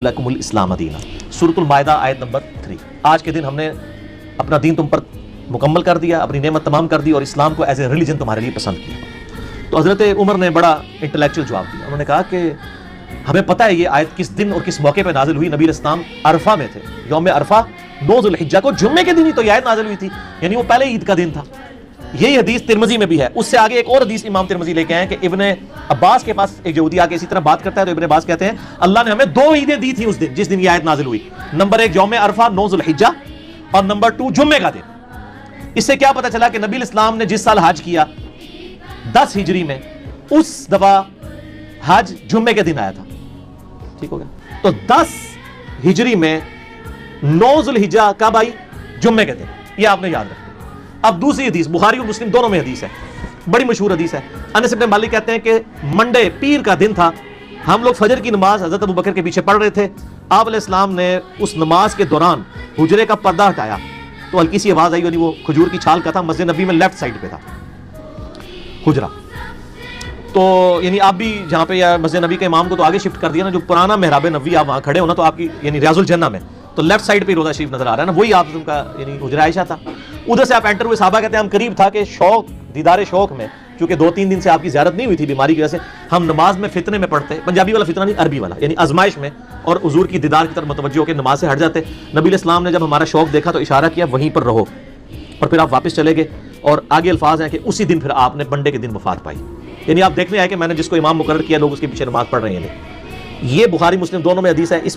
लकुमुल इस्लाम दीना, सूरतुल माइदा आयत नंबर 3। आज के दिन हमने अपना दीन तुम पर मुकम्मल कर दिया, अपनी नेमत तमाम कर दी और इस्लाम को एज ए रिलीजन तुम्हारे लिए पसंद किया। तो हज़रत उमर ने बड़ा इंटेलेक्चुअल जवाब दिया। उन्होंने कहा कि हमें पता है ये आयत किस दिन और किस मौके पर नाजिल हुई। नबी इस्लाम अरफा में थे, यौम अरफा 9 ज़ुल्हिज्जा को, जुम्मे के दिन ही तो ये आयत नाजिल हुई थी, यानी वो पहले ईद का दिन था। यही हदीस तिरमिज़ी में भी है। उससे आगे एक और हदीस इमाम तिरमिज़ी लेके आए कि इब्ने अब्बास के पास एक यहूदी आके इसी तरह बात करता है, तो इब्ने अब्बास कहते हैं अल्लाह ने हमें 2 ईदें दी थी उस दिन जिस दिन ये आयत नाजिल हुई। नंबर 1 यौम अरफा 9 ज़ुल्हिज्जा और नंबर 2 जुम्मे का दिन। इससे क्या पता चला कि नबी इस्लाम ने जिस साल हज किया 10 हिजरी में, उस दफा हज जुम्मे के दिन आया था। ठीक हो गया। तो 10 हिजरी में 9 ज़ुल्हिज्जा कब आई? जुम्मे के दिन। ये आपने याद रखना। अब दूसरी हदीस, बुखारी और मुस्लिम दोनों में हदीस है, बड़ी मशहूर हदीस है। अनस इब्न मालिक कहते हैं कि मंडे पीर का दिन था, हम लोग फजर की नमाज हजरत अबू बकर के पीछे पढ़ रहे थे। आप अलैहिस्सलाम ने उस नमाज के दौरान हुजरे का पर्दा हटाया तो हल्की सी आवाज आई, यानी वो खजूर की छाल का था। मस्जिद नबी में लेफ्ट साइड पे था हुजरा। तो यानी आप भी जहाँ पे या मस्जिद नबी के इमाम को तो आगे शिफ्ट कर दिया ना, जो पुराना मेहराब नबी आप वहाँ खड़े हो ना, तो आपकी यानी रियाजुल जन्ना में तो लेफ्ट साइड पे रोजा शरीफ नजर आ रहा है ना, वही आप का यानी हुजरा आयशा था। उधर से आप एंटर हुए। साहबा कहते हैं हम करीब था कि शौक दीदारे शौक में, क्योंकि 2-3 दिन से आपकी ज़ियारत नहीं हुई थी बीमारी की वजह से, हम नमाज में फितने में पढ़ते, पंजाबी वाला फितना नहीं, अरबी वाला, यानी आजमाइश में, और हुजूर की दीदार की तरफ मुतवज्जो होकर नमाज से हट जाते। नबी इस्लाम ने जब हमारा शौक देखा तो इशारा किया वहीं पर रहो, और फिर आप वापस चले गए। और आगे अल्फाज हैं कि उसी दिन फिर आपने मंडे के दिन वफात पाई। यानी आप देखने आए कि मैंने जिसको इमाम मुकर्रर किया लोग उसके पीछे नमाज पढ़ रहे हैं। ये बुखारी मुस्लिम दोनों में हदीस है। इस